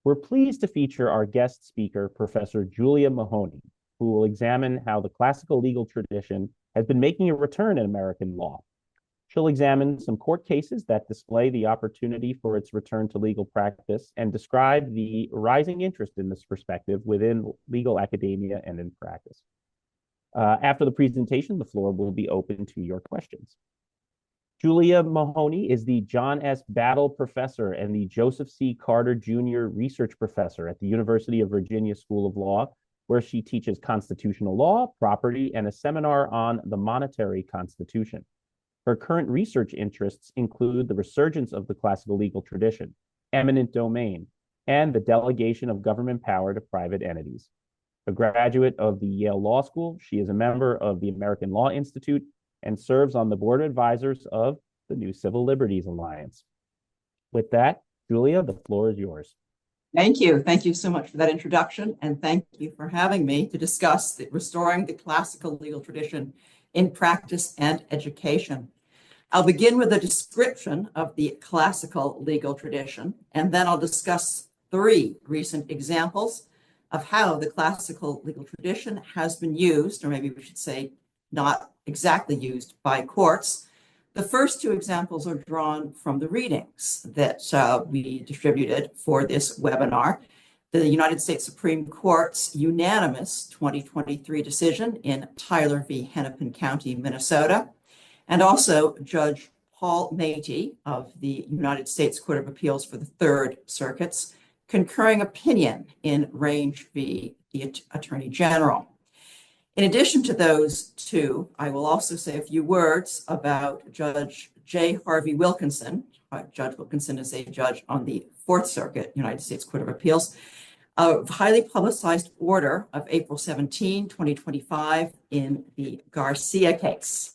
We're pleased to feature our guest speaker, Professor Julia Mahoney, who will examine how the classical legal tradition has been making a return in American law. She'll examine some court cases that display the opportunity for its return to legal practice and describe the rising interest in this perspective within legal academia and in practice. After the presentation, the floor will be open to your questions. Julia Mahoney is the John S. Battle Professor and the Joseph C. Carter Jr. Research Professor at the University of Virginia School of Law, where she teaches constitutional law, property, and a seminar on the monetary constitution. Her current research interests include the resurgence of the classical legal tradition, eminent domain, and the delegation of government power to private entities. A graduate of the Yale Law School, she is a member of the American Law Institute and serves on the board of advisors of the New Civil Liberties Alliance. With that, Julia, the floor is yours. Thank you. Thank you so much for that introduction, and thank you for having me to discuss restoring the classical legal tradition in practice and education. I'll begin with a description of the classical legal tradition, and then I'll discuss 3 recent examples of how the classical legal tradition has been used, or maybe we should say not exactly used, by courts. The first 2 examples are drawn from the readings that we distributed for this webinar. The United States Supreme Court's unanimous 2023 decision in Tyler v. Hennepin County, Minnesota, and also Judge Paul Matey of the United States Court of Appeals for the Third Circuit's concurring opinion in Range v. the Attorney General. In addition to those 2, I will also say a few words about Judge J. Harvey Wilkinson. Judge Wilkinson is a judge on the Fourth Circuit, United States Court of Appeals, a highly publicized order of April 17, 2025 in the Garcia case.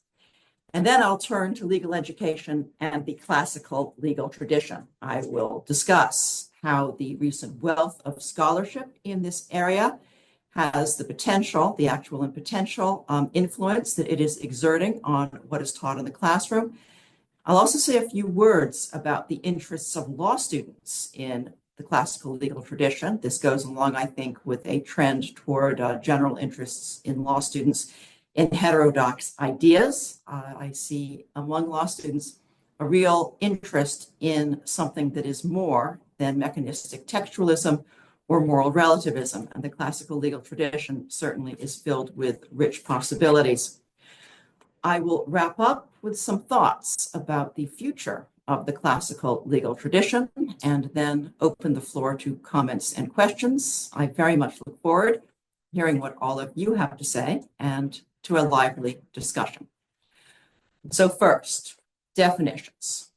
And then I'll turn to legal education and the classical legal tradition. I will discuss how the recent wealth of scholarship in this area has the potential, the actual and potential influence that it is exerting on what is taught in the classroom. I'll also say a few words about the interests of law students in the classical legal tradition. This goes along, I think, with a trend toward general interests in law students in heterodox ideas. I see among law students a real interest in something that is more than mechanistic textualism or moral relativism, and the classical legal tradition certainly is filled with rich possibilities. I will wrap up with some thoughts about the future of the classical legal tradition and then open the floor to comments and questions. I very much look forward to hearing what all of you have to say and to a lively discussion. So first, definitions.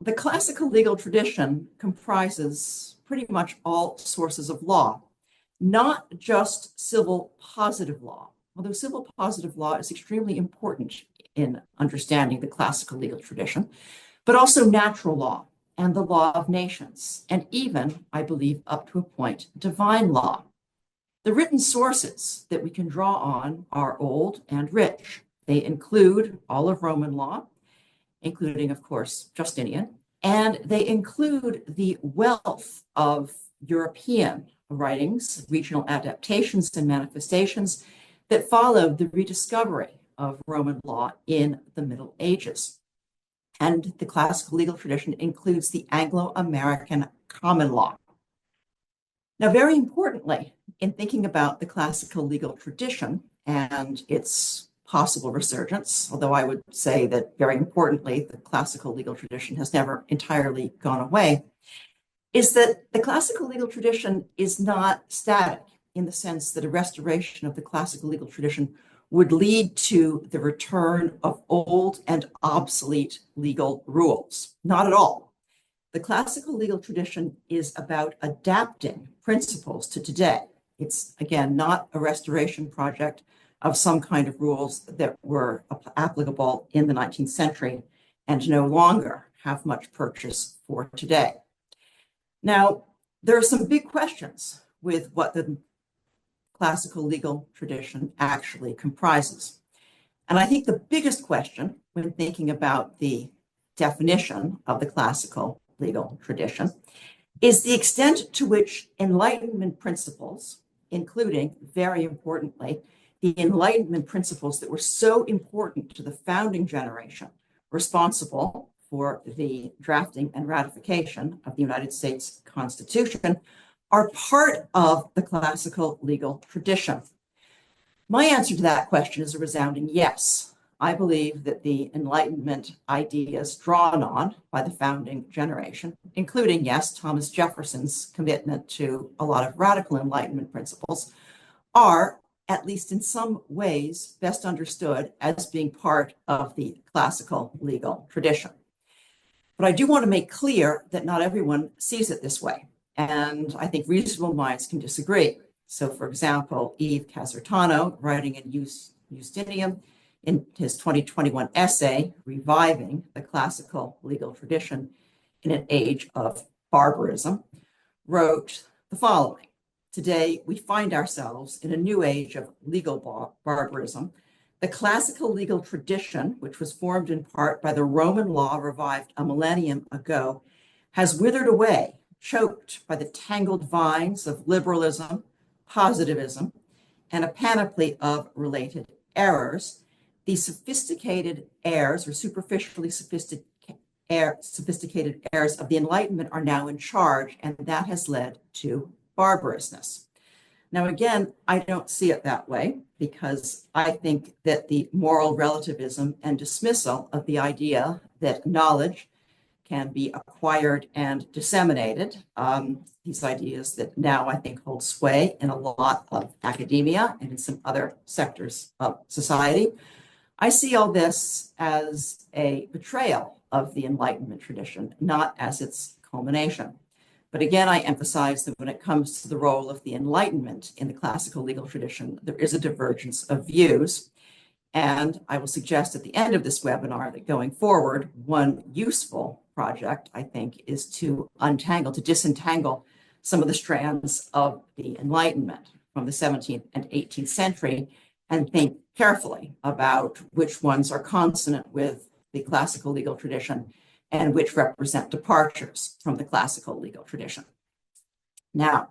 The classical legal tradition comprises pretty much all sources of law, not just civil positive law, although civil positive law is extremely important in understanding the classical legal tradition, but also natural law and the law of nations, and even, I believe, up to a point, divine law. The written sources that we can draw on are old and rich. They include all of Roman law, including, of course, Justinian, and they include the wealth of European writings, regional adaptations and manifestations that followed the rediscovery of Roman law in the Middle Ages. And the classical legal tradition includes the Anglo-American common law. Now, very importantly, in thinking about the classical legal tradition and its possible resurgence, although I would say that very importantly, the classical legal tradition has never entirely gone away, is that the classical legal tradition is not static in the sense that a restoration of the classical legal tradition would lead to the return of old and obsolete legal rules. Not at all. The classical legal tradition is about adapting principles to today. It's, again, not a restoration project of some kind of rules that were applicable in the 19th century and no longer have much purchase for today. Now, there are some big questions with what the classical legal tradition actually comprises. And I think the biggest question when thinking about the definition of the classical legal tradition is the extent to which Enlightenment principles, including, very importantly, the Enlightenment principles that were so important to the founding generation, responsible for the drafting and ratification of the United States Constitution, are part of the classical legal tradition. My answer to that question is a resounding yes. I believe that the Enlightenment ideas drawn on by the founding generation, including, yes, Thomas Jefferson's commitment to a lot of radical Enlightenment principles, are, at least in some ways, best understood as being part of the classical legal tradition. But I do want to make clear that not everyone sees it this way, and I think reasonable minds can disagree. So, for example, Eve Casertano, writing in Justinian, in his 2021 essay, Reviving the Classical Legal Tradition in an Age of Barbarism, wrote the following: "Today, we find ourselves in a new age of legal barbarism. The classical legal tradition, which was formed in part by the Roman law revived a millennium ago, has withered away, choked by the tangled vines of liberalism, positivism, and a panoply of related errors. These sophisticated errors, or superficially sophisticated errors of the Enlightenment, are now in charge, and that has led to barbarousness." Now, again, I don't see it that way, because I think that the moral relativism and dismissal of the idea that knowledge can be acquired and disseminated, these ideas that now I think hold sway in a lot of academia and in some other sectors of society, I see all this as a betrayal of the Enlightenment tradition, not as its culmination. But again, I emphasize that when it comes to the role of the Enlightenment in the classical legal tradition, there is a divergence of views. And I will suggest at the end of this webinar that going forward, one useful project, I think, is to disentangle some of the strands of the Enlightenment from the 17th and 18th century and think carefully about which ones are consonant with the classical legal tradition and which represent departures from the classical legal tradition. Now,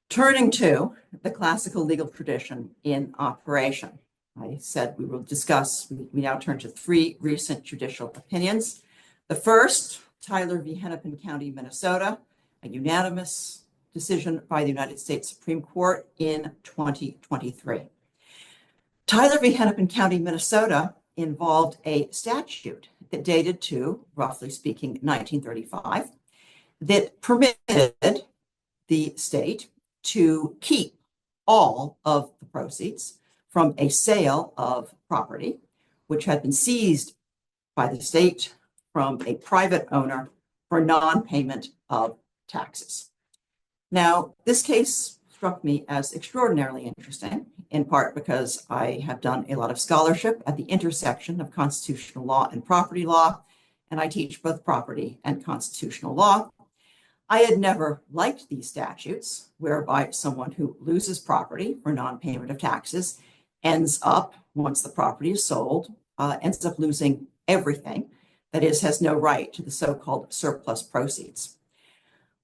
turning to the classical legal tradition in operation. I said we will discuss, we now turn to 3 recent judicial opinions. The first, Tyler v. Hennepin County, Minnesota, a unanimous decision by the United States Supreme Court in 2023. Tyler v. Hennepin County, Minnesota involved a statute that dated to, roughly speaking, 1935, that permitted the state to keep all of the proceeds from a sale of property, which had been seized by the state from a private owner for non-payment of taxes. Now, this case struck me as extraordinarily interesting, in part because I have done a lot of scholarship at the intersection of constitutional law and property law, and I teach both property and constitutional law. I had never liked these statutes, whereby someone who loses property for non-payment of taxes ends up, once the property is sold, ends up losing everything. That is, has no right to the so-called surplus proceeds.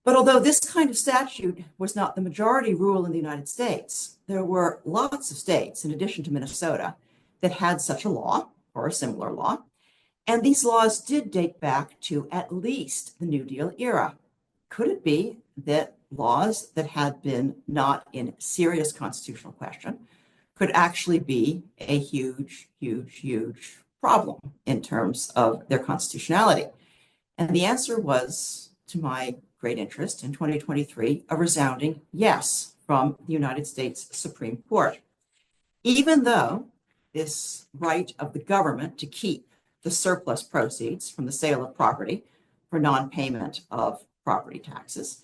But although this kind of statute was not the majority rule in the United States, there were lots of states, in addition to Minnesota, that had such a law or a similar law. And these laws did date back to at least the New Deal era. Could it be that laws that had been not in serious constitutional question could actually be a huge, huge, huge problem in terms of their constitutionality? And the answer was, to my great interest, in 2023, a resounding yes from the United States Supreme Court. Even though this right of the government to keep the surplus proceeds from the sale of property for non-payment of property taxes,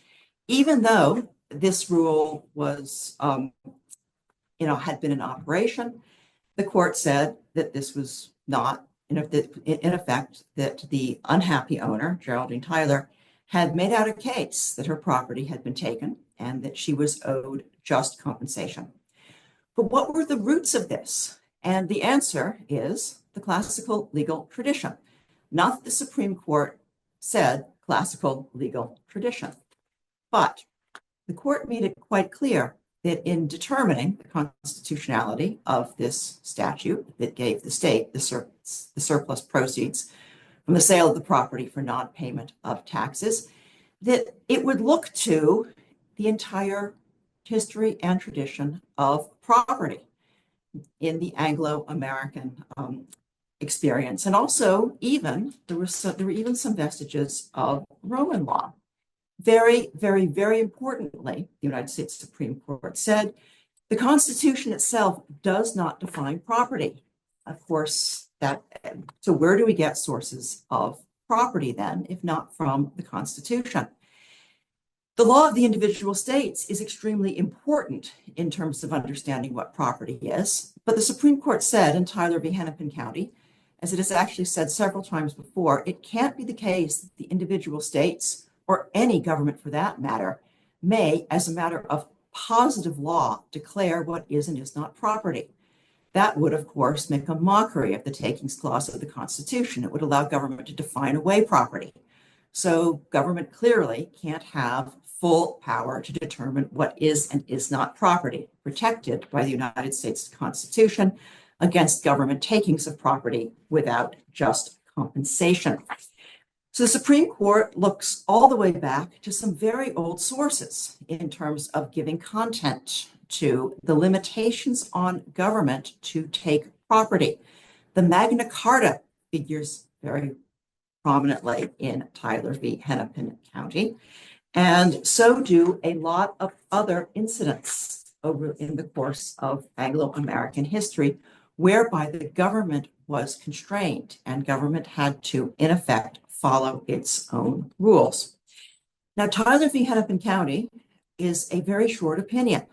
even though this rule was, had been in operation, the court said that this was not, in effect, that the unhappy owner, Geraldine Tyler, had made out a case that her property had been taken and that she was owed just compensation. But what were the roots of this? And the answer is the classical legal tradition. Not that the Supreme Court said classical legal tradition. But the court made it quite clear that in determining the constitutionality of this statute that gave the state the surplus proceeds from the sale of the property for non-payment of taxes, that it would look to the entire history and tradition of property in the Anglo-American experience. And also there were even some vestiges of Roman law. Very, very, very importantly, the United States Supreme Court said the Constitution itself does not define property. Of course, so where do we get sources of property then, if not from the Constitution? The law of the individual states is extremely important in terms of understanding what property is, but the Supreme Court said in Tyler v. Hennepin County, as it has actually said several times before, it can't be the case that the individual states, or any government for that matter, may, as a matter of positive law, declare what is and is not property. That would, of course, make a mockery of the Takings Clause of the Constitution. It would allow government to define away property. So government clearly can't have full power to determine what is and is not property, protected by the United States Constitution against government takings of property without just compensation. So the Supreme Court looks all the way back to some very old sources in terms of giving content to the limitations on government to take property. The Magna Carta figures very prominently in Tyler v. Hennepin County, and so do a lot of other incidents over in the course of Anglo-American history, whereby the government was constrained and government had to, in effect, follow its own rules. Now, Tyler v. Hennepin County is a very short opinion,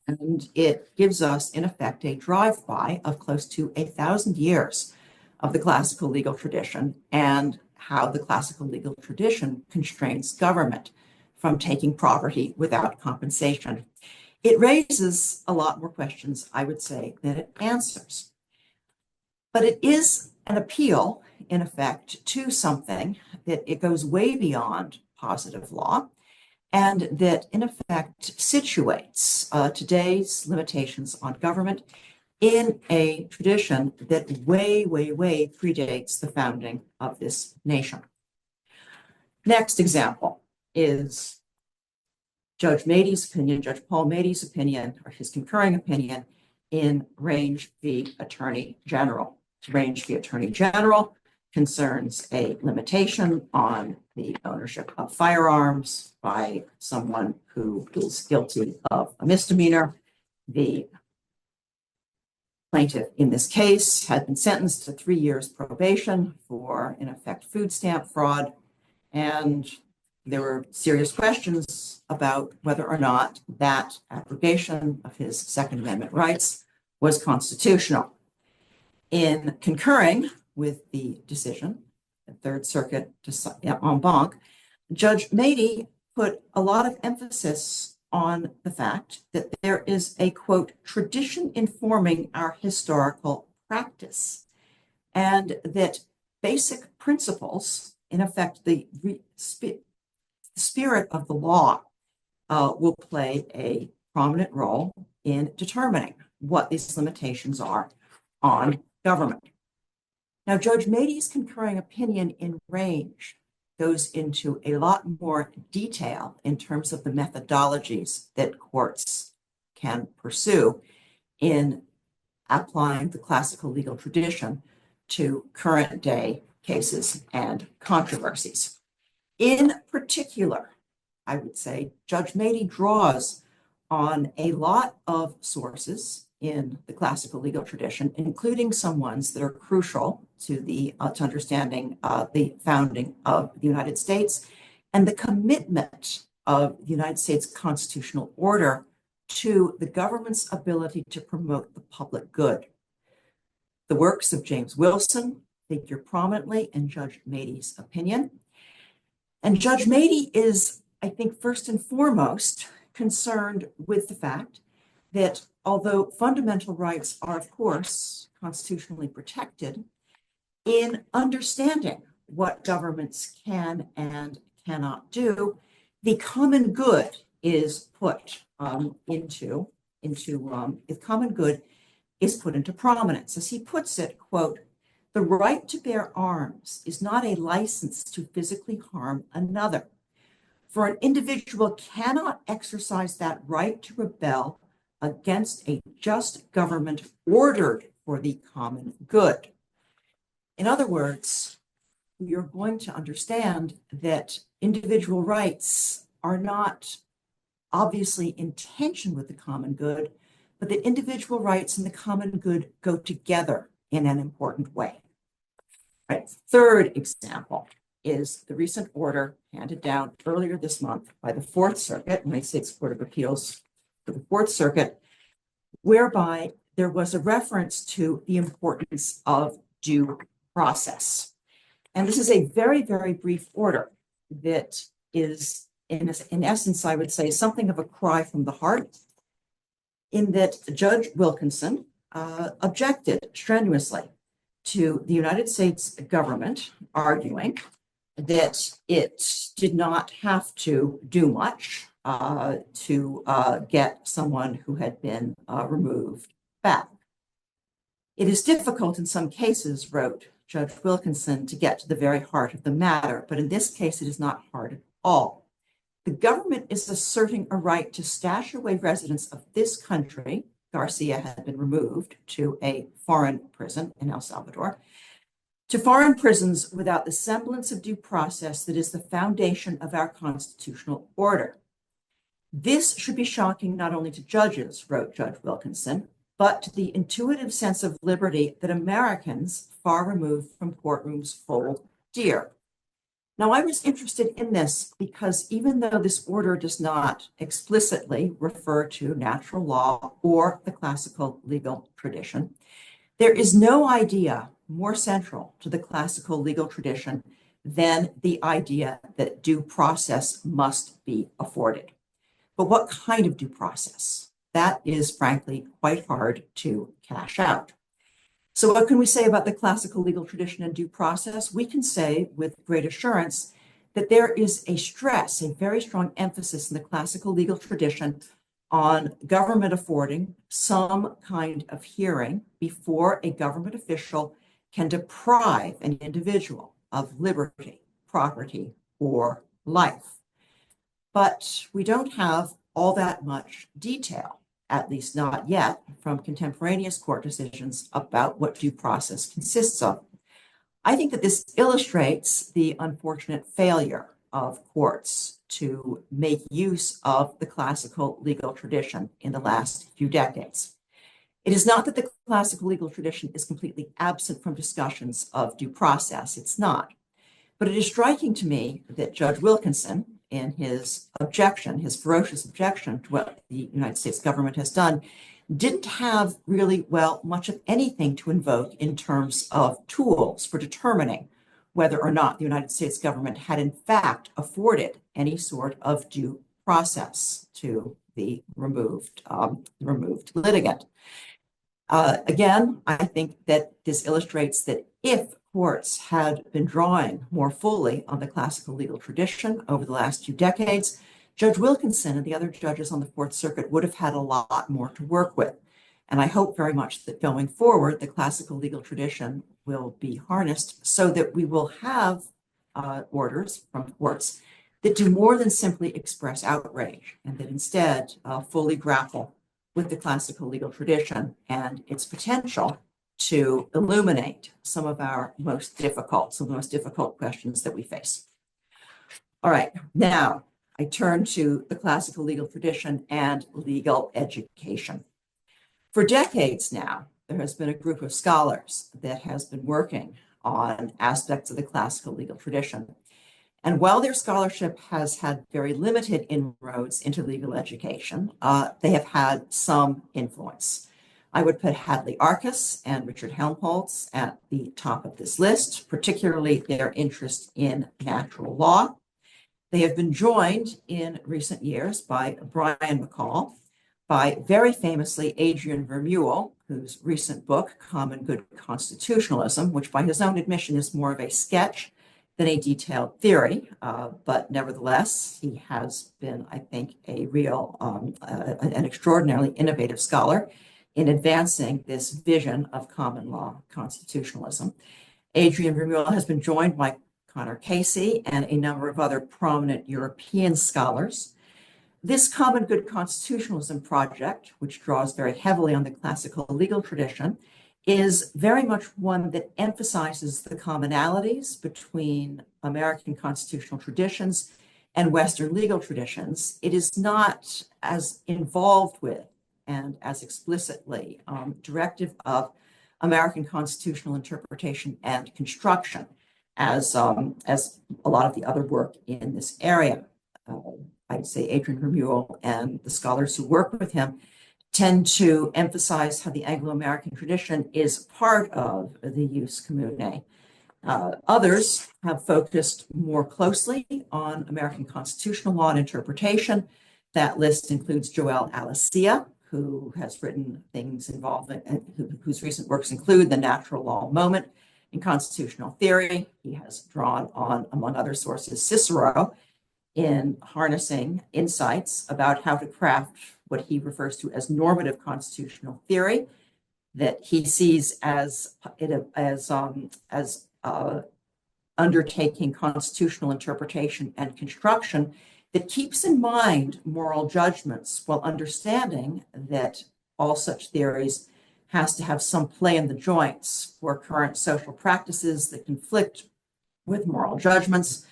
and it gives us, in effect, a drive-by of close to 1,000 years of the classical legal tradition and how the classical legal tradition constrains government from taking property without compensation. It raises a lot more questions, I would say, than it answers. But it is an appeal, in effect, to something that it goes way beyond positive law and that, in effect, situates today's limitations on government in a tradition that way, way, way predates the founding of this nation. Next example is Judge Mady's opinion, Judge Paul Mady's opinion, or his concurring opinion in Range v. Attorney General. Range v. Attorney General concerns a limitation on the ownership of firearms by someone who is guilty of a misdemeanor. The plaintiff in this case had been sentenced to 3 years probation for, in effect, food stamp fraud. And there were serious questions about whether or not that abrogation of his Second Amendment rights was constitutional. In concurring with the decision, the Third Circuit en banc, Judge Mady put a lot of emphasis on the fact that there is a, quote, tradition informing our historical practice, and that basic principles, in effect, the spirit of the law will play a prominent role in determining what these limitations are on government. Now, Judge Mady's concurring opinion in Range goes into a lot more detail in terms of the methodologies that courts can pursue in applying the classical legal tradition to current day cases and controversies. In particular, I would say Judge Mady draws on a lot of sources in the classical legal tradition, including some ones that are crucial to to understanding the founding of the United States and the commitment of the United States constitutional order to the government's ability to promote the public good. The works of James Wilson figure prominently in Judge Mady's opinion. And Judge Mady is, I think, first and foremost concerned with the fact that although fundamental rights are, of course, constitutionally protected, in understanding what governments can and cannot do, the common good is put into prominence. As he puts it, quote, "The right to bear arms is not a license to physically harm another. For an individual cannot exercise that right to rebel against a just government ordered for the common good." In other words, you're going to understand that individual rights are not obviously in tension with the common good, but that individual rights and the common good go together in an important way. Right. Third example is the recent order handed down earlier this month by the Fourth Circuit, United States Court of Appeals for the Fourth Circuit, whereby there was a reference to the importance of due process. And this is a very, very brief order that is, in essence, I would say, something of a cry from the heart, in that Judge Wilkinson objected strenuously to the United States government arguing that it did not have to do much to get someone who had been removed back. "It is difficult in some cases," wrote Judge Wilkinson, "to get to the very heart of the matter, but in this case it is not hard at all. The government is asserting a right to stash away residents of this country." Garcia had been removed to a foreign prison in El Salvador, "to foreign prisons without the semblance of due process that is the foundation of our constitutional order. This should be shocking not only to judges," wrote Judge Wilkinson, "but to the intuitive sense of liberty that Americans far removed from courtrooms hold dear." Now, I was interested in this because even though this order does not explicitly refer to natural law or the classical legal tradition, there is no idea more central to the classical legal tradition than the idea that due process must be afforded. But what kind of due process? That is, frankly, quite hard to cash out. So what can we say about the classical legal tradition and due process? We can say with great assurance that there is a stress, a very strong emphasis in the classical legal tradition on government affording some kind of hearing before a government official can deprive an individual of liberty, property, or life. But we don't have all that much detail, at least not yet, from contemporaneous court decisions about what due process consists of. I think that this illustrates the unfortunate failure of courts to make use of the classical legal tradition in the last few decades. It is not that the classical legal tradition is completely absent from discussions of due process. It's not. But it is striking to me that Judge Wilkinson, in his objection, his ferocious objection to what the United States government has done, didn't have really, much of anything to invoke in terms of tools for determining whether or not the United States government had in fact afforded any sort of due process to the removed litigant. Again, I think that this illustrates that if courts had been drawing more fully on the classical legal tradition over the last few decades, Judge Wilkinson and the other judges on the Fourth Circuit would have had a lot more to work with. And I hope very much that going forward, the classical legal tradition will be harnessed so that we will have orders from courts that do more than simply express outrage, and that instead fully grapple with the classical legal tradition and its potential to illuminate some of the most difficult questions that we face. All right, now I turn to the classical legal tradition and legal education. For decades now, there has been a group of scholars that has been working on aspects of the classical legal tradition. And while their scholarship has had very limited inroads into legal education, they have had some influence. I would put Hadley Arkus and Richard Helmholtz at the top of this list, particularly their interest in natural law. They have been joined in recent years by Brian McCall, by very famously Adrian Vermeule, whose recent book, Common Good Constitutionalism, which by his own admission is more of a sketch than a detailed theory, but nevertheless, he has been, I think, a real, an extraordinarily innovative scholar in advancing this vision of common law constitutionalism. Adrian Vermeule has been joined by Connor Casey and a number of other prominent European scholars. This common good constitutionalism project, which draws very heavily on the classical legal tradition, is very much one that emphasizes the commonalities between American constitutional traditions and Western legal traditions. It is not as involved with and as explicitly directive of American constitutional interpretation and construction as a lot of the other work in this area. I'd say Adrian Vermeule and the scholars who work with him tend to emphasize how the Anglo-American tradition is part of the jus commune. Others have focused more closely on American constitutional law and interpretation. That list includes Joel Alessia, who has written things involving, whose recent works include the natural law moment in constitutional theory. He has drawn on, among other sources, Cicero in harnessing insights about how to craft what he refers to as normative constitutional theory that he sees as undertaking constitutional interpretation and construction that keeps in mind moral judgments while understanding that all such theories has to have some play in the joints for current social practices that conflict with moral judgments.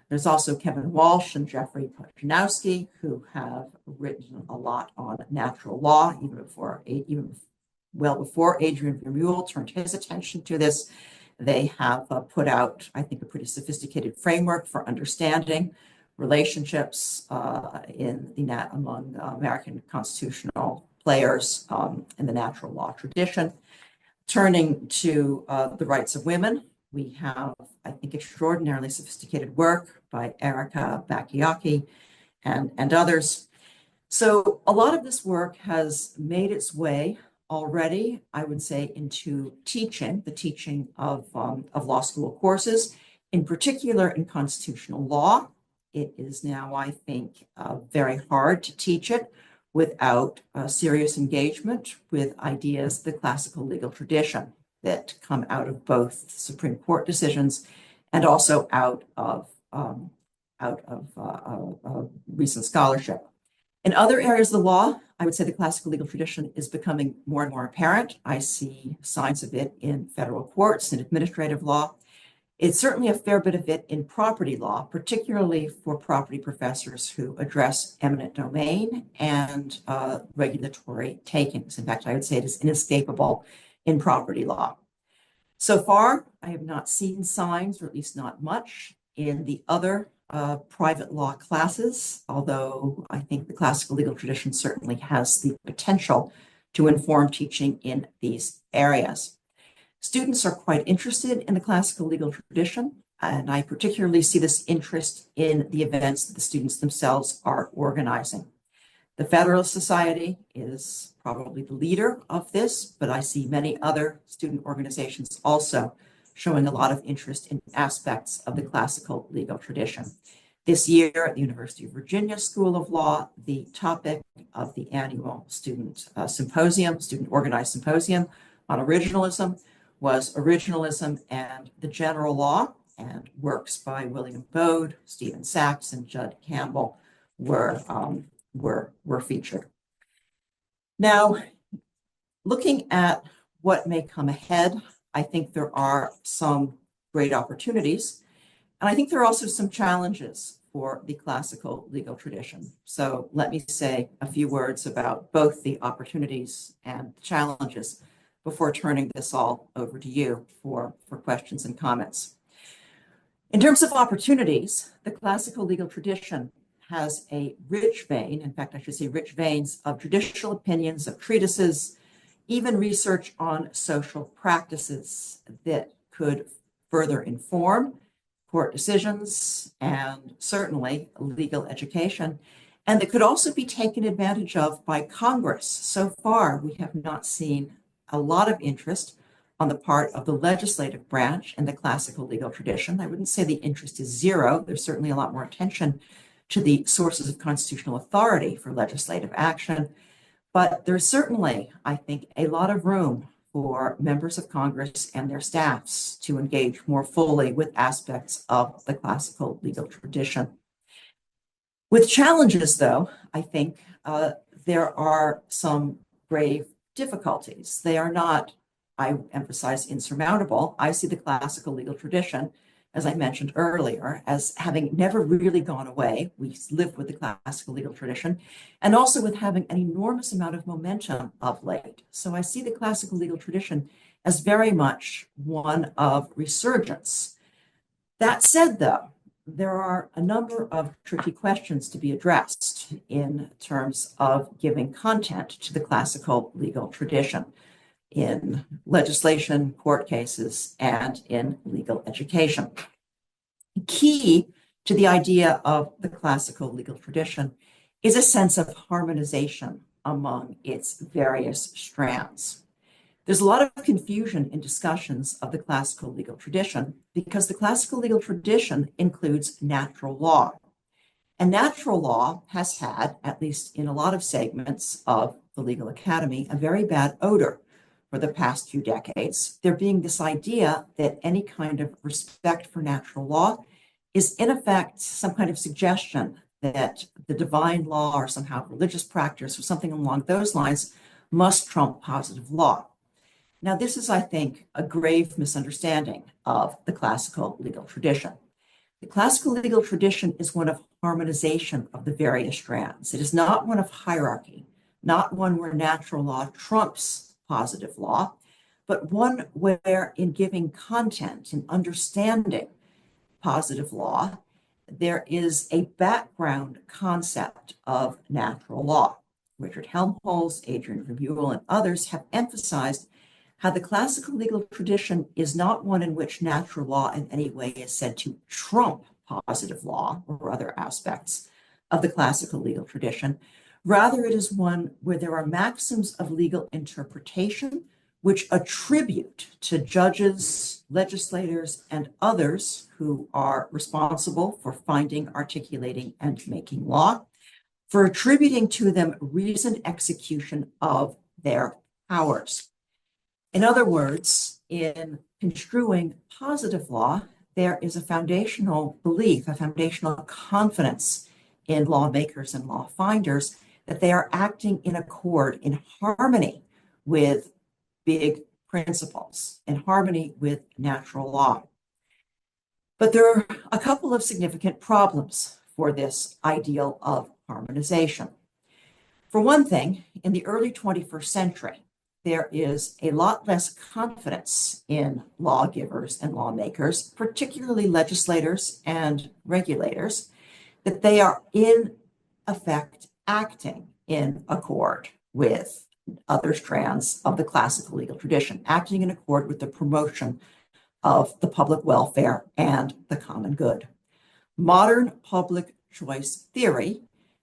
There's also Kevin Walsh and Jeffrey Pochinowski, who have written a lot on natural law, even well before Adrian Vermeule turned his attention to this. They have put out, I think, a pretty sophisticated framework for understanding relationships among American constitutional players in the natural law tradition. Turning to the rights of women, we have, I think, extraordinarily sophisticated work by Erika Bacchiacchi and others. So a lot of this work has made its way already, I would say, into the teaching of law school courses, in particular in constitutional law. It is now, I think, very hard to teach it without serious engagement with ideas of the classical legal tradition that come out of both Supreme Court decisions and also out of recent scholarship. In other areas of the law, I would say the classical legal tradition is becoming more and more apparent. I see signs of it in federal courts and administrative law. It's certainly a fair bit of it in property law, particularly for property professors who address eminent domain and regulatory takings. In fact, I would say it is inescapable in property law. So far, I have not seen signs, or at least not much, in the other private law classes, although I think the classical legal tradition certainly has the potential to inform teaching in these areas. Students are quite interested in the classical legal tradition, and I particularly see this interest in the events that the students themselves are organizing. The Federalist Society is probably the leader of this, but I see many other student organizations also showing a lot of interest in aspects of the classical legal tradition. This year at the University of Virginia School of Law, the topic of the annual student organized symposium on originalism was originalism and the general law, and works by William Bode, Stephen Sachs, and Judd Campbell were featured. Now, looking at what may come ahead, I think there are some great opportunities, and I think there are also some challenges for the classical legal tradition. So let me say a few words about both the opportunities and the challenges before turning this all over to you for questions and comments. In terms of opportunities, the classical legal tradition has a rich vein, in fact, I should say rich veins of judicial opinions, of treatises, even research on social practices that could further inform court decisions and certainly legal education, and that could also be taken advantage of by Congress. So far, we have not seen a lot of interest on the part of the legislative branch and the classical legal tradition. I wouldn't say the interest is zero. There's certainly a lot more attention to the sources of constitutional authority for legislative action. But there's certainly, I think, a lot of room for members of Congress and their staffs to engage more fully with aspects of the classical legal tradition. With challenges, though, I think there are some grave difficulties. They are not, I emphasize, insurmountable. I see the classical legal tradition, as I mentioned earlier, as having never really gone away. We live with the classical legal tradition, and also with having an enormous amount of momentum of late. So I see the classical legal tradition as very much one of resurgence. That said, though, there are a number of tricky questions to be addressed in terms of giving content to the classical legal tradition in legislation, court cases, and in legal education. Key to the idea of the classical legal tradition is a sense of harmonization among its various strands. There's a lot of confusion in discussions of the classical legal tradition because the classical legal tradition includes natural law. And natural law has had, at least in a lot of segments of the legal academy, a very bad odor for the past few decades. There being this idea that any kind of respect for natural law is in effect some kind of suggestion that the divine law or somehow religious practice or something along those lines must trump positive law. Now, this is, I think, a grave misunderstanding of the classical legal tradition. The classical legal tradition is one of harmonization of the various strands. It is not one of hierarchy, not one where natural law trumps positive law, but one where in giving content and understanding positive law, there is a background concept of natural law. Richard Helmholtz, Adrian Vermeule, and others have emphasized how the classical legal tradition is not one in which natural law in any way is said to trump positive law or other aspects of the classical legal tradition. Rather, it is one where there are maxims of legal interpretation which attribute to judges, legislators, and others who are responsible for finding, articulating, and making law, for attributing to them reasoned execution of their powers. In other words, in construing positive law, there is a foundational belief, a foundational confidence in lawmakers and law finders that they are acting in accord, in harmony with big principles, in harmony with natural law. But there are a couple of significant problems for this ideal of harmonization. For one thing, in the early 21st century, there is a lot less confidence in lawgivers and lawmakers, particularly legislators and regulators, that they are in effect acting in accord with other strands of the classical legal tradition, acting in accord with the promotion of the public welfare and the common good. Modern public choice theory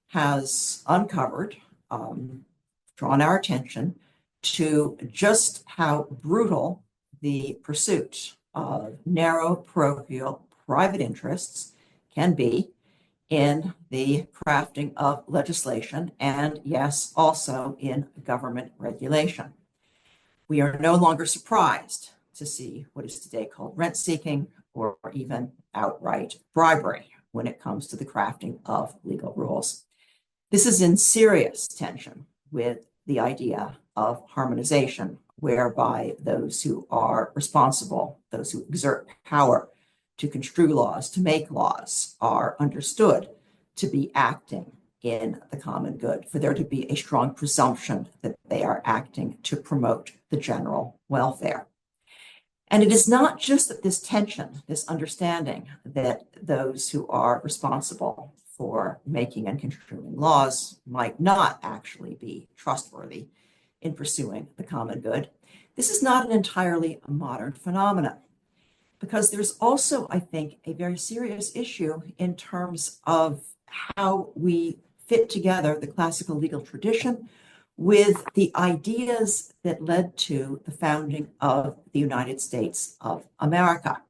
has uncovered, drawn our attention to just how brutal the pursuit of narrow parochial private interests can be in the crafting of legislation and, yes, also in government regulation. We are no longer surprised to see what is today called rent seeking or even outright bribery when it comes to the crafting of legal rules. This is in serious tension with the idea of harmonization, whereby those who are responsible, those who exert power to construe laws, to make laws, are understood to be acting in the common good, for there to be a strong presumption that they are acting to promote the general welfare. And it is not just that this tension, this understanding that those who are responsible for making and construing laws might not actually be trustworthy in pursuing the common good. This is not an entirely modern phenomenon, because there's also, I think, a very serious issue in terms of how we fit together the classical legal tradition with the ideas that led to the founding of the United States of America.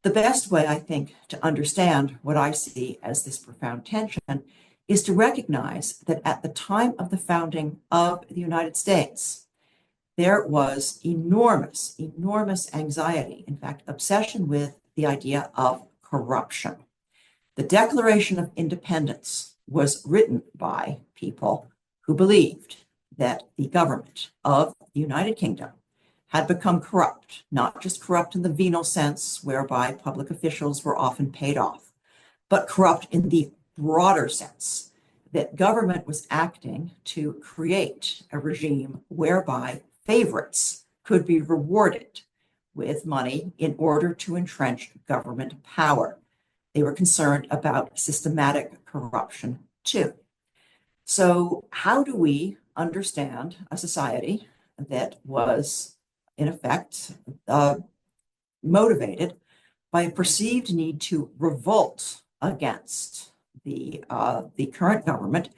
The best way, I think, to understand what I see as this profound tension is to recognize that at the time of the founding of the United States, there was enormous, enormous anxiety, in fact, obsession with the idea of corruption. The Declaration of Independence was written by people who believed that the government of the United Kingdom had become corrupt, not just corrupt in the venal sense, whereby public officials were often paid off, but corrupt in the broader sense, that government was acting to create a regime whereby favorites could be rewarded with money in order to entrench government power. They were concerned about systematic corruption too. So, how do we understand a society that was, in effect, motivated by a perceived need to revolt against the current government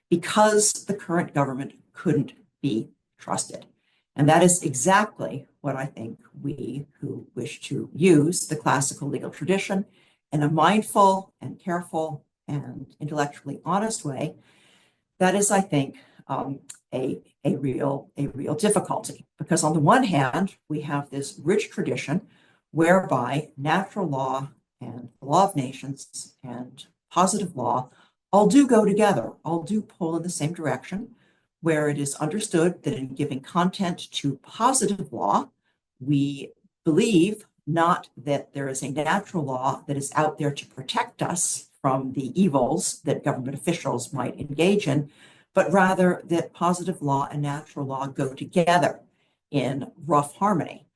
because the current government couldn't be trusted? And that is exactly what I think we who wish to use the classical legal tradition in a mindful and careful and intellectually honest way, that is, I think, a real difficulty. Because on the one hand, we have this rich tradition whereby natural law and the law of nations and positive law all do go together, all do pull in the same direction, where it is understood that in giving content to positive law, we believe not that there is a natural law that is out there to protect us from the evils that government officials might engage in, but rather that positive law and natural law go together in rough harmony.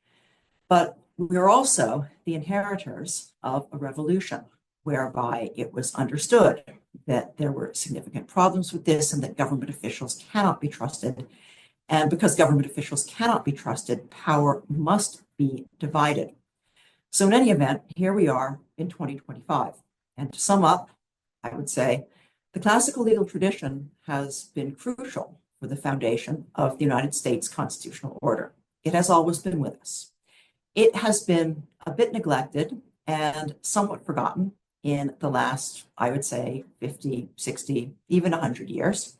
But we're also the inheritors of a revolution whereby it was understood that there were significant problems with this and that government officials cannot be trusted. And because government officials cannot be trusted, power must be divided. So in any event, here we are in 2025. And to sum up, I would say the classical legal tradition has been crucial for the foundation of the United States constitutional order. It has always been with us. It has been a bit neglected and somewhat forgotten in the last, I would say, 50, 60, even 100 years.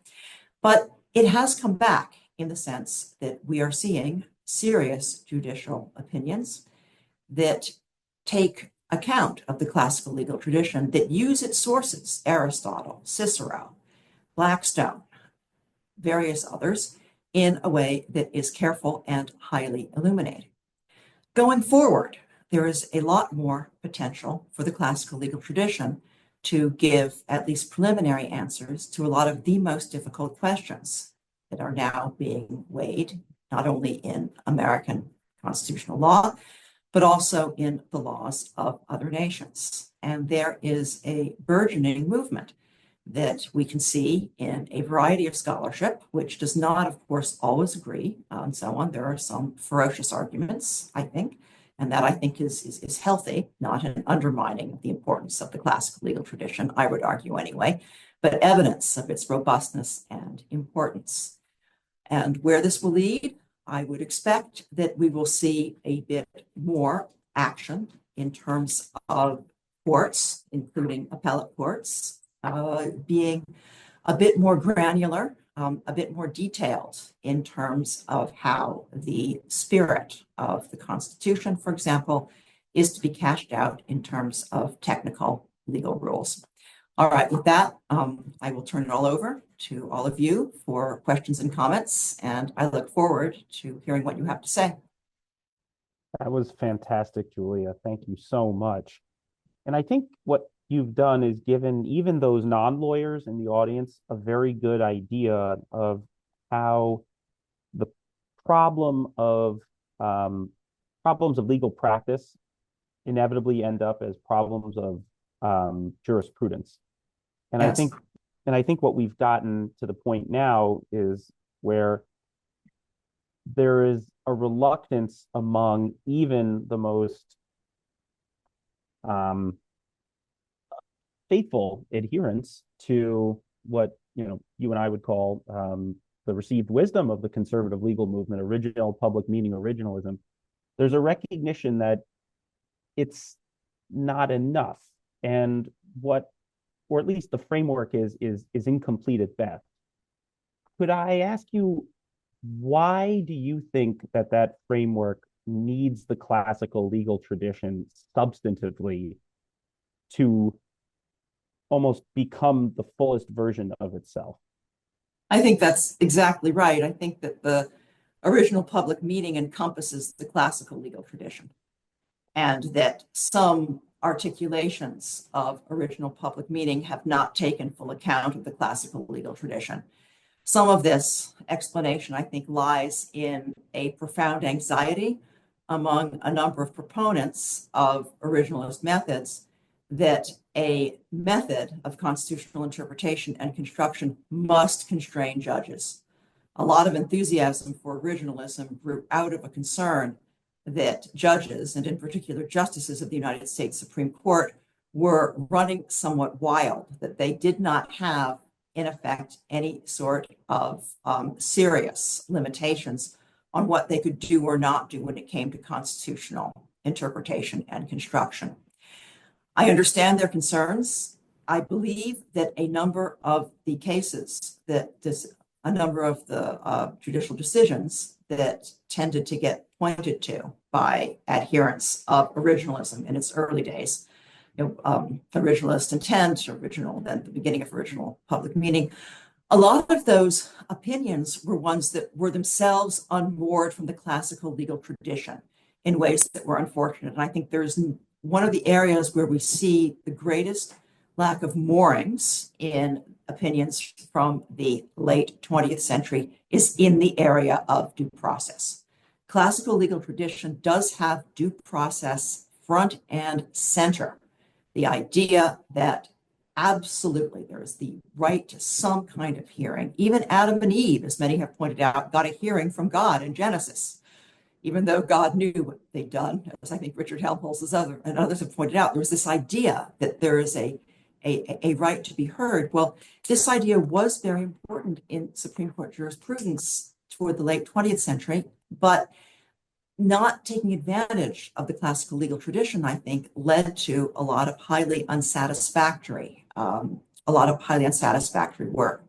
But it has come back in the sense that we are seeing serious judicial opinions that take account of the classical legal tradition, that use its sources, Aristotle, Cicero, Blackstone, various others, in a way that is careful and highly illuminating. Going forward, there is a lot more potential for the classical legal tradition to give at least preliminary answers to a lot of the most difficult questions that are now being weighed, not only in American constitutional law, but also in the laws of other nations. And there is a burgeoning movement that we can see in a variety of scholarship, which does not, of course, always agree and so on. There are some ferocious arguments, I think, and that I think is healthy, not an undermining of the importance of the classical legal tradition, I would argue anyway, but evidence of its robustness and importance. And where this will lead, I would expect that we will see a bit more action in terms of courts, including appellate courts, being a bit more granular, a bit more detailed in terms of how the spirit of the Constitution, for example, is to be cashed out in terms of technical legal rules. All right, with that, I will turn it all over to all of you for questions and comments, and I look forward to hearing what you have to say. That was fantastic, Julia. Thank you so much. And I think what you've done is given even those non-lawyers in the audience a very good idea of how the problem of problems of legal practice inevitably end up as problems of jurisprudence. And Yes. I think what we've gotten to the point now is where there is a reluctance among even the most faithful adherents to what you and I would call the received wisdom of the conservative legal movement, original public meaning originalism, there's a recognition that it's not enough. And what, or at least the framework is incomplete at best. Could I ask you, why do you think that that framework needs the classical legal tradition substantively to almost become the fullest version of itself? I think that's exactly right. I think that the original public meaning encompasses the classical legal tradition, and that some articulations of original public meaning have not taken full account of the classical legal tradition. Some of this explanation, I think, lies in a profound anxiety among a number of proponents of originalist methods that a method of constitutional interpretation and construction must constrain judges. A lot of enthusiasm for originalism grew out of a concern that judges, and in particular justices of the United States Supreme Court, were running somewhat wild, that they did not have, in effect, any sort of serious limitations on what they could do or not do when it came to constitutional interpretation and construction. I understand their concerns. I believe that a number of the cases a number of the judicial decisions that tended to get pointed to by adherents of originalism in its early days, originalist intent, original, then the beginning of original public meaning. A lot of those opinions were ones that were themselves unmoored from the classical legal tradition in ways that were unfortunate. And I think there's one of the areas where we see the greatest lack of moorings in opinions from the late 20th century is in the area of due process. Classical legal tradition does have due process front and center. The idea that absolutely there is the right to some kind of hearing. Even Adam and Eve, as many have pointed out, got a hearing from God in Genesis, even though God knew what they'd done. As I think Richard Helmholtz and others have pointed out, there was this idea that there is a right to be heard. Well, this idea was very important in Supreme Court jurisprudence toward the late 20th century, but not taking advantage of the classical legal tradition, I think, led to a lot of highly unsatisfactory work.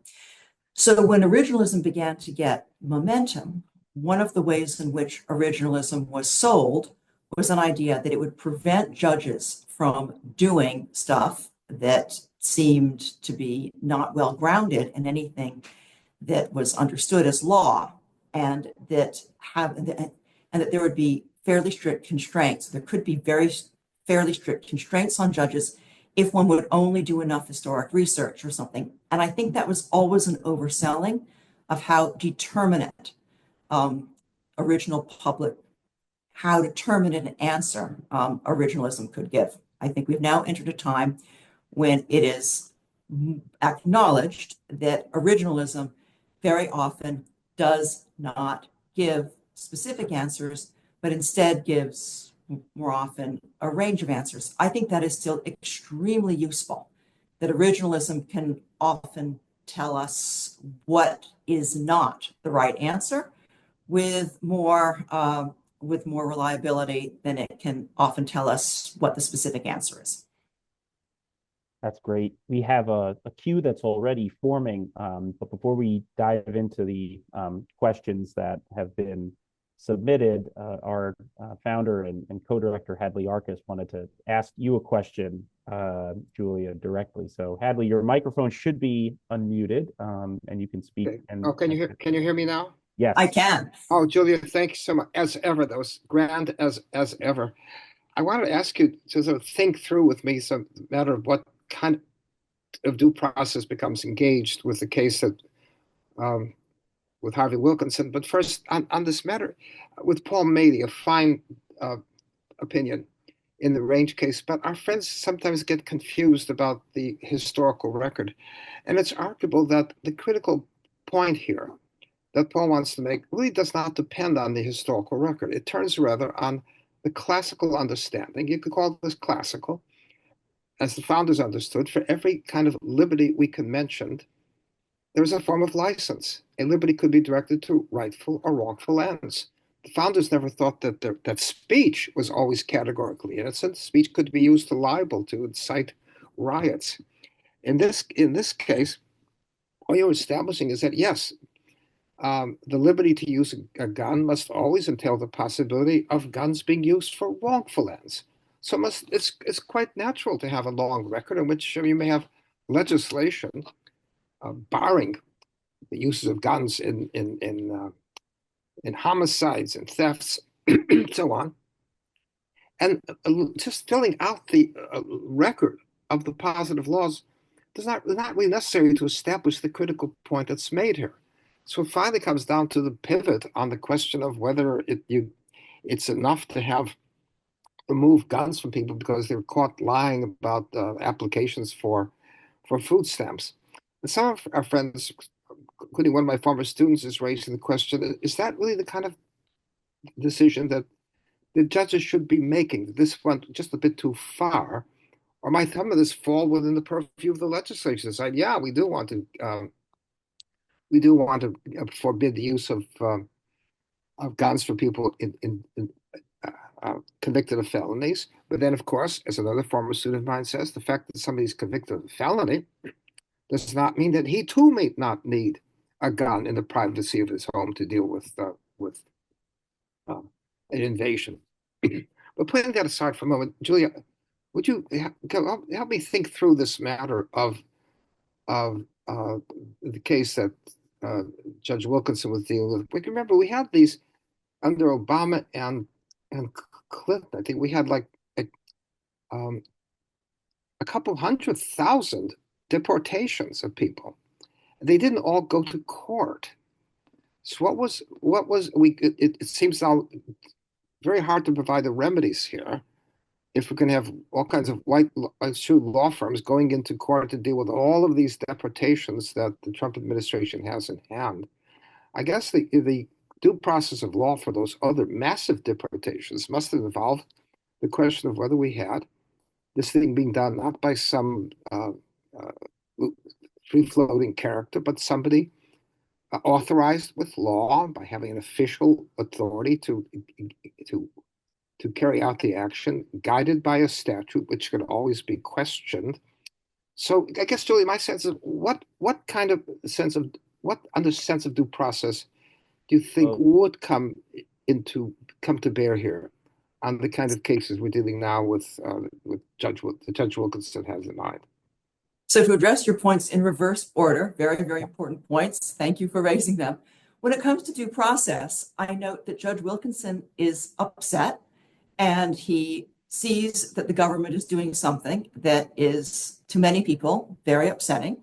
So when originalism began to get momentum, one of the ways in which originalism was sold was an idea that it would prevent judges from doing stuff that seemed to be not well grounded in anything that was understood as law, and that there would be fairly strict constraints. There could be fairly strict constraints on judges if one would only do enough historic research or something. And I think that was always an overselling of how determinate how determinate an answer originalism could give. I think we've now entered a time when it is acknowledged that originalism very often does not give specific answers, but instead gives more often a range of answers. I think that is still extremely useful, that originalism can often tell us what is not the right answer with more reliability than it can often tell us what the specific answer is. That's great. We have a queue that's already forming, but before we dive into the questions that have been submitted, our founder and co-director Hadley Arkus wanted to ask you a question, Julia, directly. So Hadley, your microphone should be unmuted, and you can speak. Okay. And oh, can you hear me now? Yes, I can. Oh, Julia, thanks so much. As ever, that was grand as ever. I wanted to ask you to sort of think through with me some matter of what kind of due process becomes engaged with the case that with Harvey Wilkinson. But first, on this matter, with Paul Mahoney, a fine opinion in the Range case, but our friends sometimes get confused about the historical record. And it's arguable that the critical point here that Paul wants to make really does not depend on the historical record. It turns rather on the classical understanding. You could call this classical, as the founders understood, for every kind of liberty we can mention there's a form of license. A liberty could be directed to rightful or wrongful ends. The founders never thought that speech was always categorically innocent. Speech could be used to libel, to incite riots. In this case, all you're establishing is that yes, the liberty to use a gun must always entail the possibility of guns being used for wrongful ends. So it's quite natural to have a long record in which you may have legislation barring the uses of guns in homicides and thefts, so on, and just filling out the record of the positive laws does not really necessary to establish the critical point that's made here. So it finally comes down to the pivot on the question of whether it's enough to have remove guns from people because they're caught lying about applications for food stamps. And some of our friends, including one of my former students, is raising the question: is that really the kind of decision that the judges should be making? This went just a bit too far, or might some of this fall within the purview of the legislature? Decide, yeah, we do want to forbid the use of guns for people convicted of felonies. But then, of course, as another former student of mine says, the fact that somebody's convicted of a felony does not mean that he too may not need a gun in the privacy of his home to deal with an invasion. But putting that aside for a moment, Julia, would you help me think through this matter of the case that Judge Wilkinson was dealing with? We can remember we had these under Obama and Clinton. I think we had like a couple 100,000 deportations of people. They didn't all go to court. So it seems now very hard to provide the remedies here if we can have all kinds of white-shoe law firms going into court to deal with all of these deportations that the Trump administration has in hand. I guess the due process of law for those other massive deportations must have involved the question of whether we had this thing being done not by some free-floating character, but somebody authorized with law by having an official authority to carry out the action, guided by a statute which could always be questioned. So I guess, Julie, my sense of what sense of due process do you think would come to bear here on the kind of cases we're dealing now with Judge Wilkinson has in mind? So to address your points in reverse order, very, very important points. Thank you for raising them. When it comes to due process, I note that Judge Wilkinson is upset and he sees that the government is doing something that is, to many people, very upsetting.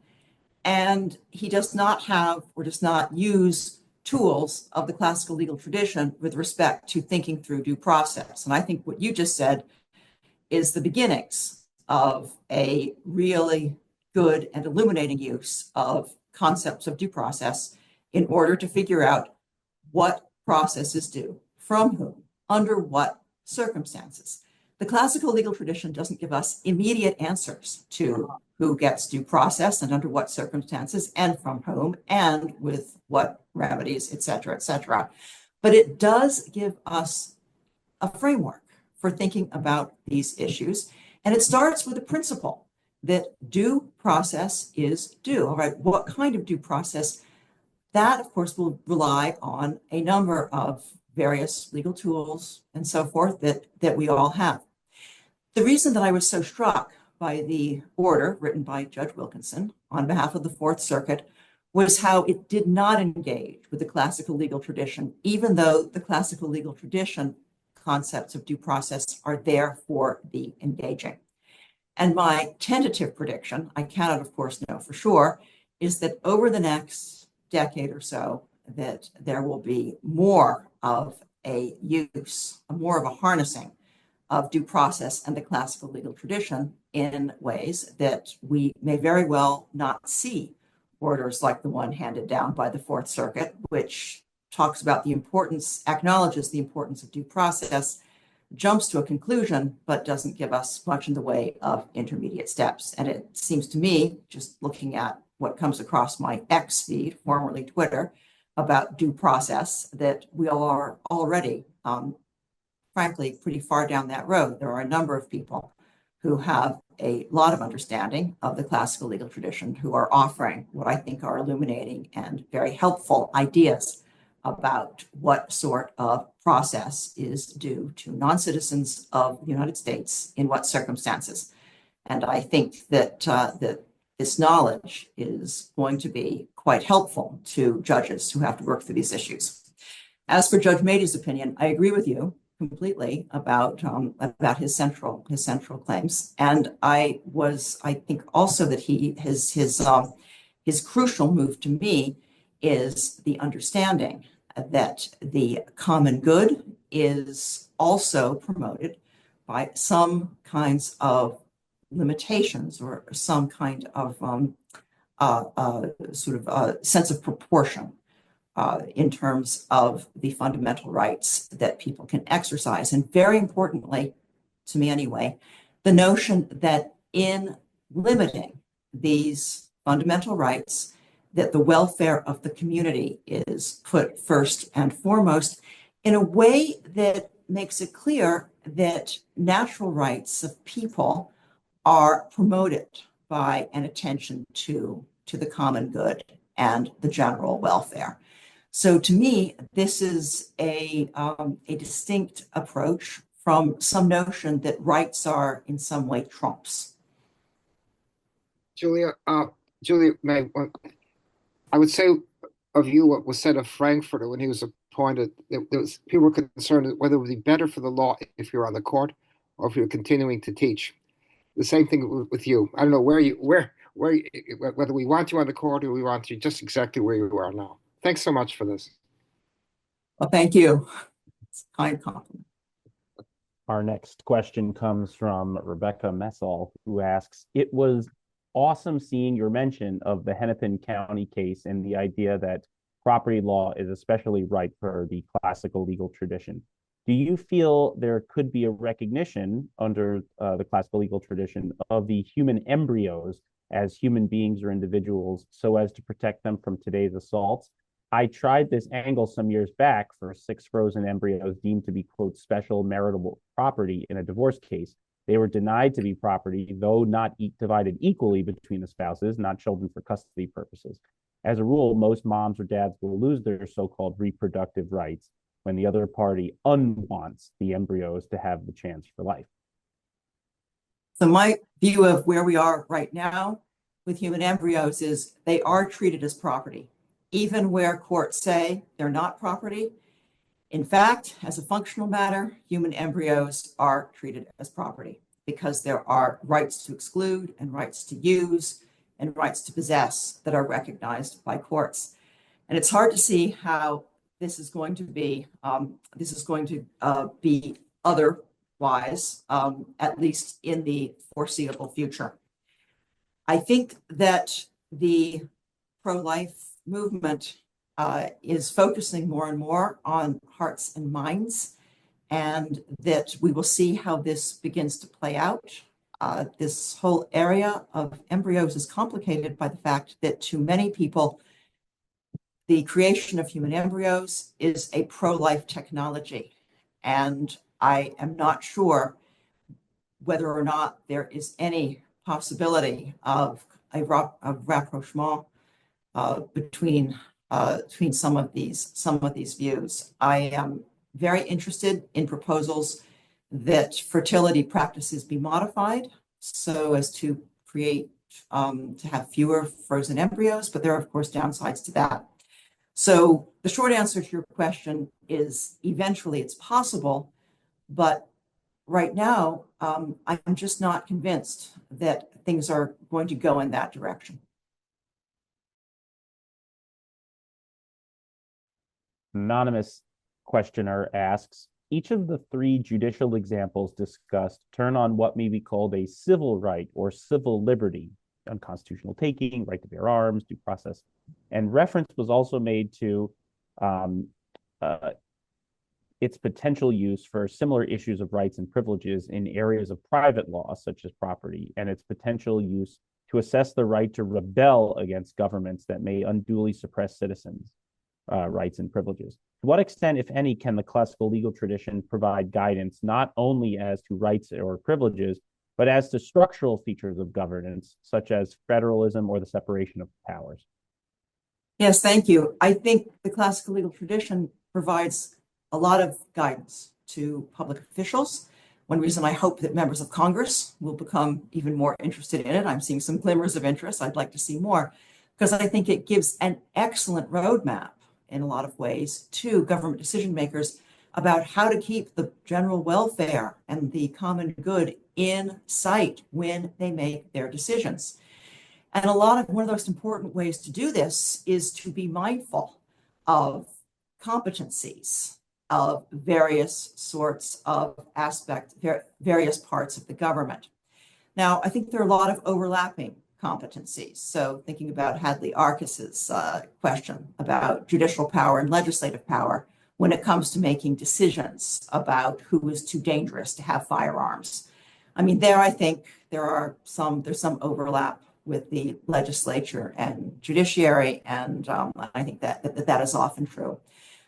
And he does not have or does not use tools of the classical legal tradition with respect to thinking through due process. And I think what you just said is the beginnings of a really good and illuminating use of concepts of due process in order to figure out what process is due, from whom, under what circumstances. The classical legal tradition doesn't give us immediate answers to who gets due process and under what circumstances and from whom and with what remedies, et cetera, et cetera. But it does give us a framework for thinking about these issues. And it starts with a principle that due process is due. All right, what kind of due process? That, of course, will rely on a number of various legal tools and so forth that we all have. The reason that I was so struck by the order written by Judge Wilkinson on behalf of the Fourth Circuit was how it did not engage with the classical legal tradition, even though the classical legal tradition concepts of due process are there for the engaging. And my tentative prediction, I cannot, of course, know for sure, is that over the next decade or so, that there will be more of a use, more of a harnessing of due process and the classical legal tradition in ways that we may very well not see orders like the one handed down by the Fourth Circuit, which talks about the importance, acknowledges the importance of due process, jumps to a conclusion, but doesn't give us much in the way of intermediate steps. And it seems to me, just looking at what comes across my X feed, formerly Twitter, about due process, that we are already, frankly, pretty far down that road. There are a number of people who have a lot of understanding of the classical legal tradition who are offering what I think are illuminating and very helpful ideas about what sort of process is due to non-citizens of the United States in what circumstances. And I think that this knowledge is going to be quite helpful to judges who have to work through these issues. As for Judge Mady's opinion, I agree with you completely about his central claims, and I think also that his crucial move to me is the understanding that the common good is also promoted by some kinds of limitations or some kind of sense of proportion in terms of the fundamental rights that people can exercise. And very importantly, to me anyway, the notion that in limiting these fundamental rights, that the welfare of the community is put first and foremost in a way that makes it clear that natural rights of people are promoted by an attention to the common good and the general welfare. So to me, this is a distinct approach from some notion that rights are in some way trumps. Julia, I would say of you what was said of Frankfurter when he was appointed. People were concerned whether it would be better for the law if you're on the court or if you're continuing to teach. The same thing with you. I don't know whether we want you on the court or we want you just exactly where you are now. Thanks so much for this. Well, thank you. It's a kind compliment. Our next question comes from Rebecca Messall, who asks, it was awesome seeing your mention of the Hennepin County case and the idea that property law is especially ripe for the classical legal tradition. Do you feel there could be a recognition under the classical legal tradition of the human embryos as human beings or individuals so as to protect them from today's assaults? I tried this angle some years back for 6 frozen embryos deemed to be, quote, special marital property in a divorce case. They were denied to be property, though not divided equally between the spouses, not children for custody purposes. As a rule, most moms or dads will lose their so-called reproductive rights when the other party unwants the embryos to have the chance for life. So my view of where we are right now with human embryos is they are treated as property, even where courts say they're not property. In fact, as a functional matter, human embryos are treated as property because there are rights to exclude and rights to use and rights to possess that are recognized by courts. And it's hard to see how this is going to be otherwise, at least in the foreseeable future. I think that the pro-life movement is focusing more and more on hearts and minds, and that we will see how this begins to play out. This whole area of embryos is complicated by the fact that to many people, the creation of human embryos is a pro-life technology. And I am not sure whether or not there is any possibility of a rapprochement between some of these views. I am very interested in proposals that fertility practices be modified so as to create to have fewer frozen embryos, but there are of course downsides to that. So the short answer to your question is eventually it's possible, but right now I'm just not convinced that things are going to go in that direction. Anonymous questioner asks, each of the 3 judicial examples discussed turn on what may be called a civil right or civil liberty, unconstitutional taking, right to bear arms, due process. And reference was also made to its potential use for similar issues of rights and privileges in areas of private law, such as property, and its potential use to assess the right to rebel against governments that may unduly suppress citizens' rights and privileges. To what extent, if any, can the classical legal tradition provide guidance not only as to rights or privileges, but as to structural features of governance, such as federalism or the separation of powers? Yes, thank you. I think the classical legal tradition provides a lot of guidance to public officials. One reason I hope that members of Congress will become even more interested in it, I'm seeing some glimmers of interest, I'd like to see more, because I think it gives an excellent roadmap in a lot of ways to government decision makers about how to keep the general welfare and the common good in sight when they make their decisions. And one of the most important ways to do this is to be mindful of competencies of various sorts of various parts of the government. Now, I think there are a lot of overlapping competencies. So thinking about Hadley Arkes's question about judicial power and legislative power when it comes to making decisions about who is too dangerous to have firearms. I mean, there I think there's some overlap with the legislature and judiciary, and I think that is often true.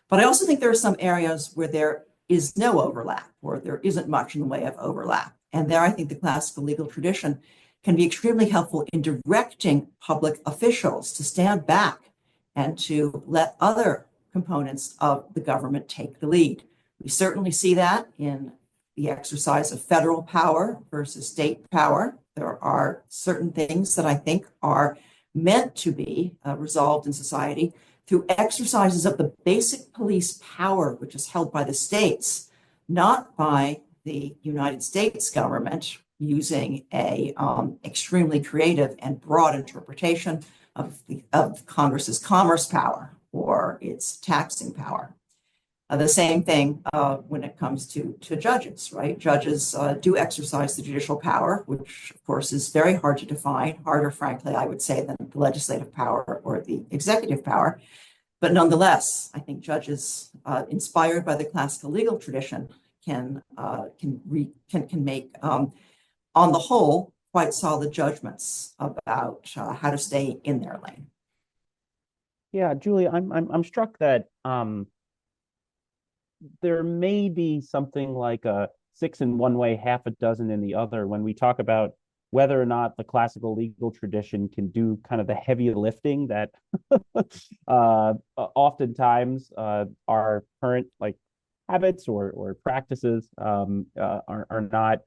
But I also think there are some areas where there is no overlap, or there isn't much in the way of overlap. And there I think the classical legal tradition can be extremely helpful in directing public officials to stand back and to let other components of the government take the lead. We certainly see that in the exercise of federal power versus state power. There are certain things that I think are meant to be resolved in society through exercises of the basic police power, which is held by the states, not by the United States government, using a extremely creative and broad interpretation of Congress's commerce power or its taxing power. The same thing when it comes to judges, right? Judges do exercise the judicial power, which of course is very hard to define, harder, frankly, I would say, than the legislative power or the executive power. But nonetheless, I think judges inspired by the classical legal tradition can make, on the whole, quite solid judgments about how to stay in their lane. Yeah, Julie, I'm struck that there may be something like a 6 in one way, half a dozen in the other when we talk about whether or not the classical legal tradition can do kind of the heavy lifting that oftentimes our current like habits or practices are not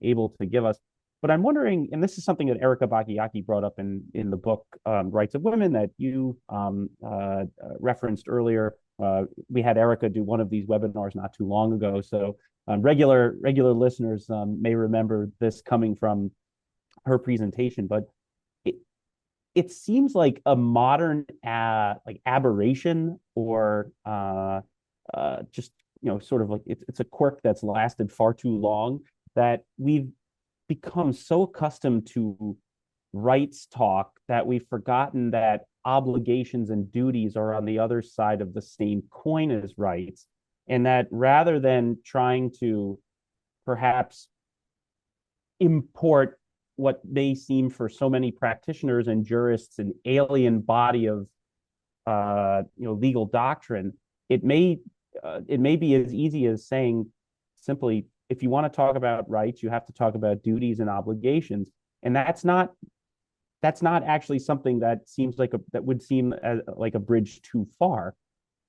able to give us. But I'm wondering, and this is something that Erica Bakayaki brought up in the book Rights of Women that you referenced earlier. We had Erica do one of these webinars not too long ago, so regular listeners may remember this coming from her presentation. But it seems like a modern like aberration, or just sort of like it's a quirk that's lasted far too long, that we've become so accustomed to rights talk that we've forgotten that obligations and duties are on the other side of the same coin as rights, and that rather than trying to perhaps import what may seem for so many practitioners and jurists an alien body of legal doctrine, it may be as easy as saying simply, if you want to talk about rights, you have to talk about duties and obligations. And that's not actually something that seems like that would seem like a bridge too far.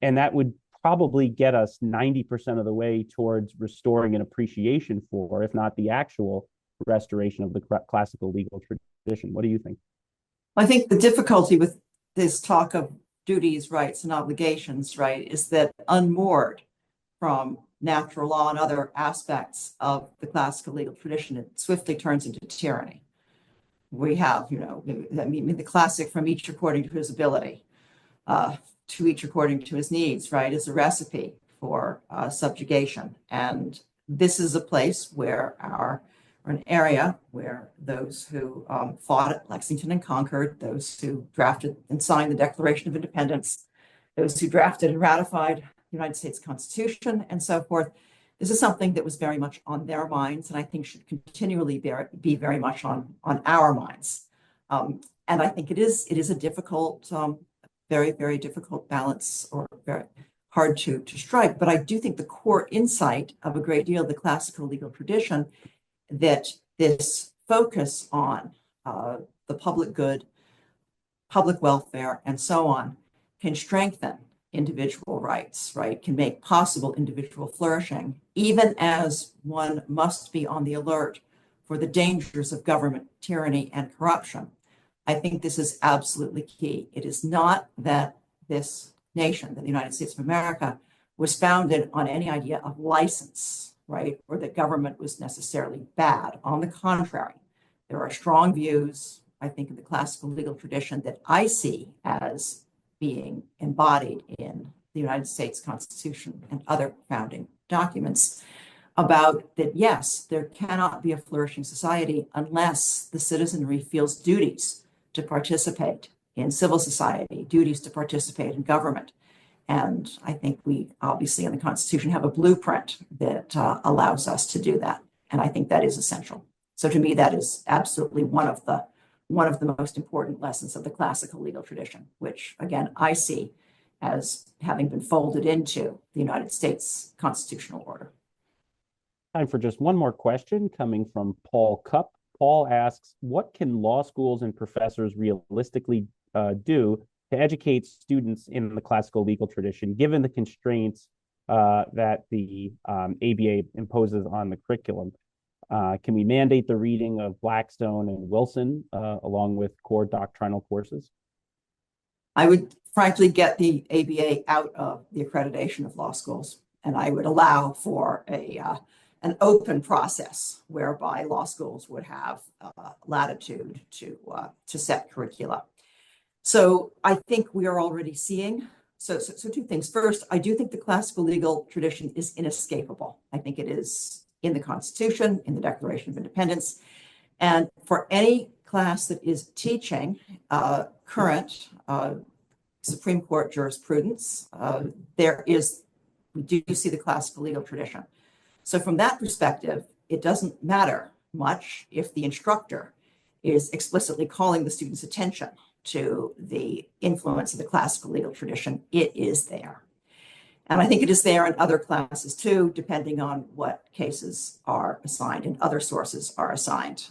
And that would probably get us 90% of the way towards restoring an appreciation for, if not the actual restoration of the classical legal tradition. What do you think? I think the difficulty with this talk of duties, rights, and obligations, right, is that unmoored from natural law and other aspects of the classical legal tradition, it swiftly turns into tyranny. We have, the classic from each according to his ability, to each according to his needs, right, is a recipe for subjugation. And this is a place where an area where those who fought at Lexington and Concord, those who drafted and signed the Declaration of Independence, those who drafted and ratified the United States Constitution, and so forth. This is something that was very much on their minds, and I think should continually be very much on our minds. And I think it is a difficult, very, very difficult balance, or very hard to strike. But I do think the core insight of a great deal of the classical legal tradition, that this focus on the public good, public welfare, and so on, can strengthen individual rights, right? Can make possible individual flourishing, even as one must be on the alert for the dangers of government tyranny and corruption. I think this is absolutely key. It is not that this nation, that the United States of America, was founded on any idea of license, right? Or that government was necessarily bad. On the contrary, there are strong views, I think, in the classical legal tradition that I see as being embodied in the United States Constitution and other founding documents, about that, yes, there cannot be a flourishing society unless the citizenry feels duties to participate in civil society, duties to participate in government. And I think we obviously in the Constitution have a blueprint that allows us to do that. And I think that is essential. So to me, that is absolutely one of the most important lessons of the classical legal tradition, which again, I see as having been folded into the United States constitutional order. Time for just one more question coming from Paul Cupp. Paul asks, what can law schools and professors realistically do to educate students in the classical legal tradition, given the constraints that the ABA imposes on the curriculum? Can we mandate the reading of Blackstone and Wilson along with core doctrinal courses? I would frankly get the ABA out of the accreditation of law schools, and I would allow for an open process whereby law schools would have latitude to set curricula. So I think we are already seeing, so two things. First, I do think the classical legal tradition is inescapable. I think it is in the Constitution, in the Declaration of Independence. And for any class that is teaching current Supreme Court jurisprudence, we do see the classical legal tradition. So from that perspective, it doesn't matter much if the instructor is explicitly calling the student's attention to the influence of the classical legal tradition. It is there. And I think it is there in other classes too, depending on what cases are assigned and other sources are assigned.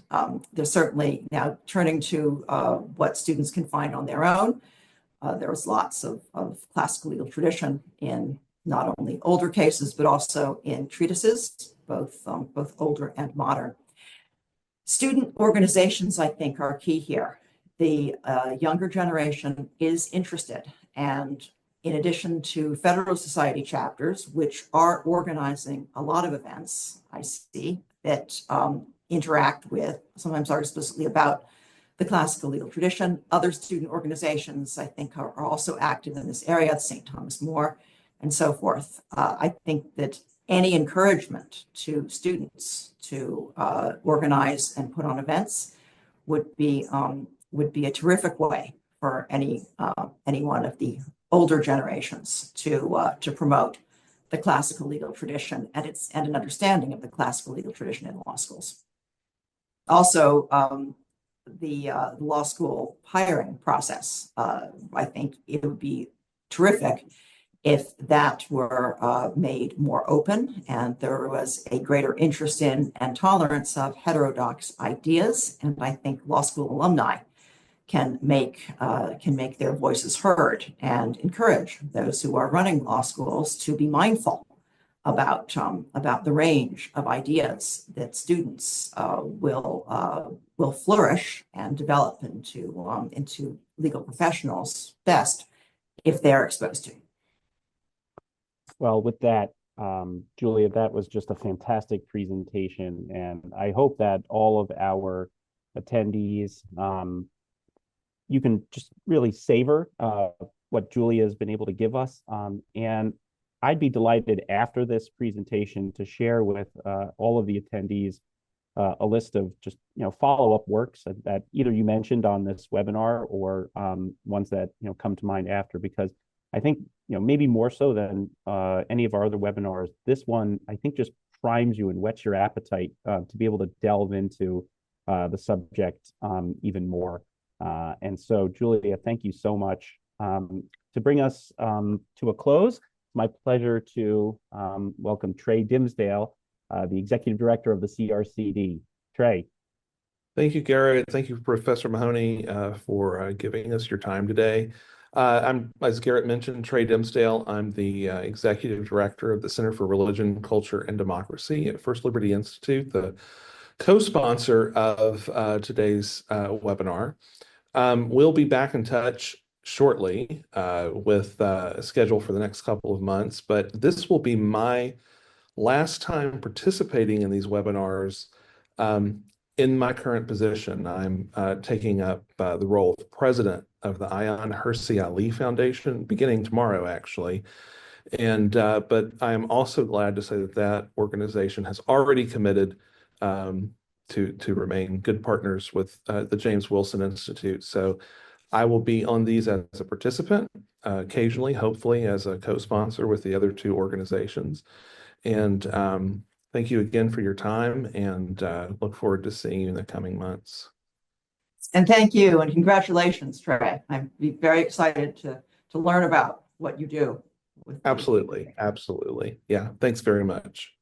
There's certainly now turning to what students can find on their own. There's lots of classical legal tradition in not only older cases, but also in treatises, both older and modern. Student organizations, I think, are key here. The younger generation is interested, and in addition to Federal Society chapters, which are organizing a lot of events, I see, that interact with, sometimes are explicitly about the classical legal tradition. Other student organizations, I think, are also active in this area, St. Thomas More, and so forth. I think that any encouragement to students to organize and put on events would be a terrific way for any one of the older generations to promote the classical legal tradition and an understanding of the classical legal tradition in law schools. Also, the law school hiring process, I think it would be terrific if that were made more open and there was a greater interest in and tolerance of heterodox ideas. And I think law school alumni can make their voices heard and encourage those who are running law schools to be mindful about the range of ideas that students will flourish and develop into legal professionals best if they're exposed to. Well, with that, Julia, that was just a fantastic presentation, and I hope that all of our attendees, you can just really savor what Julia has been able to give us. And I'd be delighted after this presentation to share with all of the attendees a list of just follow-up works that either you mentioned on this webinar or ones that come to mind after, because I think maybe more so than any of our other webinars, this one I think just primes you and whets your appetite to be able to delve into the subject even more. And so, Julia, thank you so much. To bring us to a close, it's my pleasure to welcome Trey Dimsdale, the Executive Director of the CRCD. Trey. Thank you, Garrett. Thank you, Professor Mahoney, for giving us your time today. I'm, as Garrett mentioned, Trey Dimsdale. I'm the Executive Director of the Center for Religion, Culture, and Democracy at First Liberty Institute, the co-sponsor of today's webinar. We'll be back in touch shortly with a schedule for the next couple of months, but this will be my last time participating in these webinars in my current position. I'm taking up the role of president of the Ayan Hirsi Ali Foundation, beginning tomorrow, actually. And but I am also glad to say that that organization has already committed to remain good partners with the James Wilson Institute. So I will be on these as a participant, occasionally, hopefully as a co-sponsor with the other two organizations. And thank you again for your time, and look forward to seeing you in the coming months. And thank you, and congratulations, Trey. I'm very excited to learn about what you do. Absolutely. Absolutely. Yeah. Thanks very much.